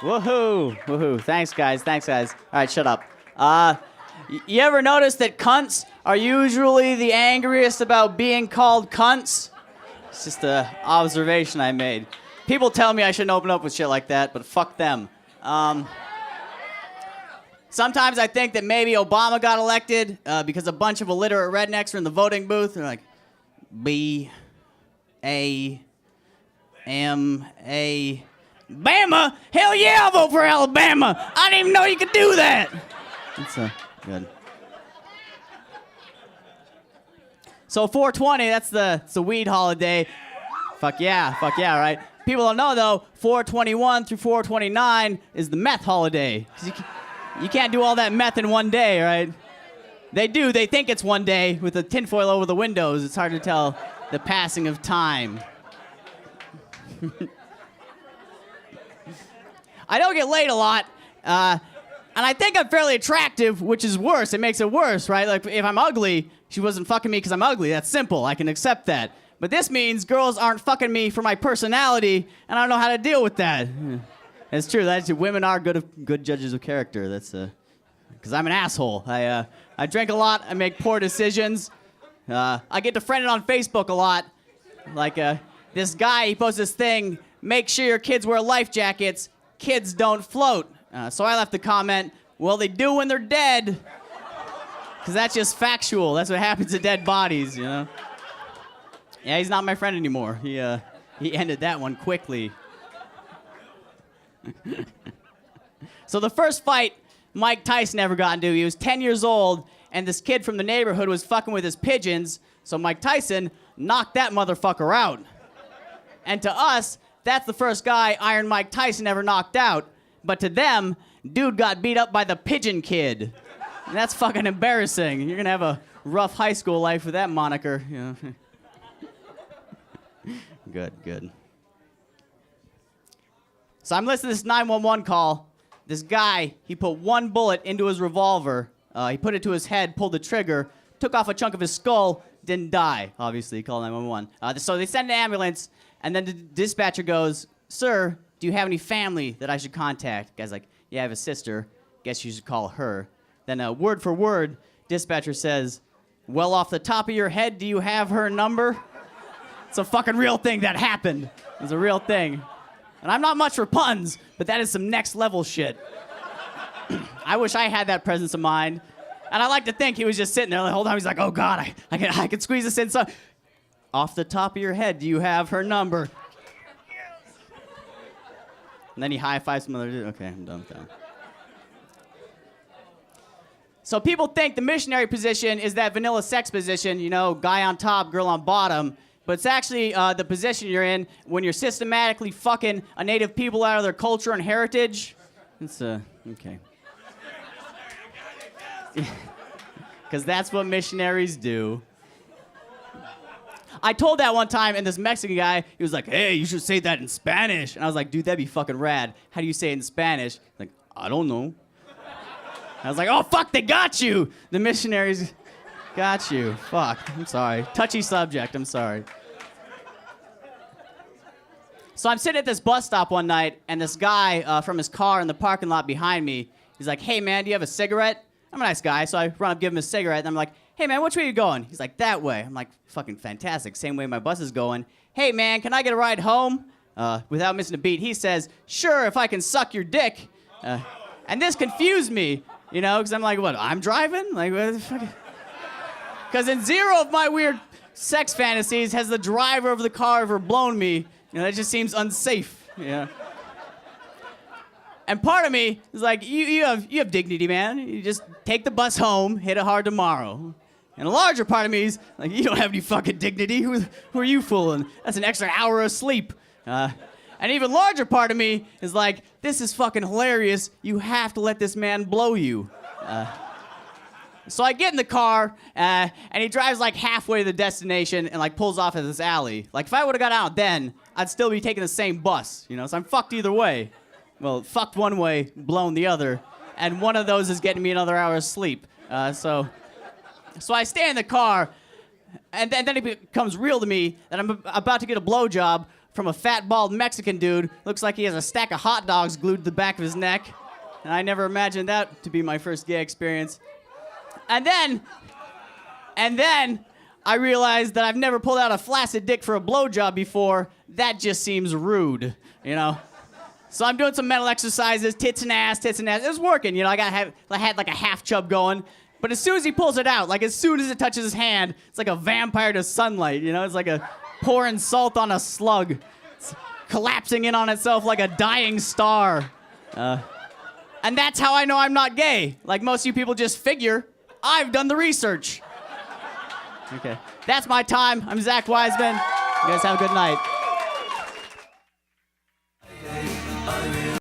Woohoo! Woohoo! Thanks, guys. Thanks, guys. All right, shut up. You ever notice that cunts are usually the angriest about being called cunts? It's just an observation I made. People tell me I shouldn't open up with shit like that, but fuck them. Sometimes I think that maybe Obama got elected because a bunch of illiterate rednecks are in the voting booth. They're like, B-A-M-A... Bama? Hell yeah, I'll vote for Alabama. I didn't even know you could do that. That's good. So 420, that's the weed holiday. Fuck yeah, right? People don't know though, 421 through 429 is the meth holiday. 'Cause you can't do all that meth in one day, right? They do, they think it's one day with the tinfoil over the windows. It's hard to tell the passing of time. I don't get laid a lot, and I think I'm fairly attractive, which is worse. It makes it worse, right? Like, if I'm ugly, she wasn't fucking me because I'm ugly. That's simple. I can accept that. But this means girls aren't fucking me for my personality, and I don't know how to deal with that. It's true. Women are good judges of character. That's because I'm an asshole. I drink a lot. I make poor decisions. I get defriended on Facebook a lot. Like this guy, he posts this thing, make sure your kids wear life jackets. Kids don't float. So I left the comment, well, they do when they're dead. Because that's just factual. That's what happens to dead bodies, you know? Yeah, he's not my friend anymore. He ended that one quickly. So the first fight Mike Tyson ever got into, he was 10 years old, and this kid from the neighborhood was fucking with his pigeons, so Mike Tyson knocked that motherfucker out. And to us, that's the first guy Iron Mike Tyson ever knocked out. But to them, dude got beat up by the pigeon kid. And that's fucking embarrassing. You're gonna have a rough high school life with that moniker. You know? Good. So I'm listening to this 911 call. This guy, he put one bullet into his revolver. He put it to his head, pulled the trigger, took off a chunk of his skull, didn't die. Obviously, he called 911. So they send an ambulance. And then the dispatcher goes, sir, do you have any family that I should contact? The guy's like, yeah, I have a sister. Guess you should call her. Then word for word, dispatcher says, well, off the top of your head, do you have her number? It's a fucking real thing that happened. It's a real thing. And I'm not much for puns, but that is some next level shit. I wish I had that presence of mind. And I like to think he was just sitting there the whole time. He's like, oh, God, I can squeeze this in. So off the top of your head, do you have her number? And then he high-fives some other dude. Okay, I'm done with that. So people think the missionary position is that vanilla sex position, you know, guy on top, girl on bottom. But it's actually the position you're in when you're systematically fucking a native people out of their culture and heritage. It's, okay. Because that's what missionaries do. I told that one time, and this Mexican guy, he was like, hey, you should say that in Spanish. And I was like, dude, that'd be fucking rad. How do you say it in Spanish? He's like, I don't know. I was like, oh, fuck, they got you. The missionaries got you. Fuck, I'm sorry. Touchy subject, I'm sorry. So I'm sitting at this bus stop one night, and this guy from his car in the parking lot behind me, he's like, hey, man, do you have a cigarette? I'm a nice guy, so I run up, give him a cigarette, and I'm like, hey, man, which way are you going? He's like, that way. I'm like, fucking fantastic. Same way my bus is going. Hey, man, can I get a ride home? Without missing a beat, he says, sure, if I can suck your dick. And this confused me, you know, because I'm like, what, I'm driving? Like, what the fuck? Because in zero of my weird sex fantasies has the driver of the car ever blown me. You know, that just seems unsafe, you know? And part of me is like, you have dignity, man. You just take the bus home, hit it hard tomorrow. And a larger part of me is like, you don't have any fucking dignity. Who are you fooling? That's an extra hour of sleep. And even larger part of me is like, this is fucking hilarious. You have to let this man blow you. So I get in the car, and he drives like halfway to the destination and like pulls off at this alley. Like if I would have got out then, I'd still be taking the same bus, you know? So I'm fucked either way. Well, fucked one way, blown the other. And one of those is getting me another hour of sleep. So I stay in the car, and then it becomes real to me that I'm about to get a blowjob from a fat, bald Mexican dude. Looks like he has a stack of hot dogs glued to the back of his neck. And I never imagined that to be my first gay experience. And then I realized that I've never pulled out a flaccid dick for a blowjob before. That just seems rude, you know? So I'm doing some mental exercises, tits and ass. It was working, you know? I had like a half chub going. But as soon as he pulls it out, like as soon as it touches his hand, it's like a vampire to sunlight, you know? It's like a pouring salt on a slug. It's collapsing in on itself like a dying star. And that's how I know I'm not gay. Like most of you people just figure, I've done the research. Okay, that's my time. I'm Zach Wiseman. You guys have a good night.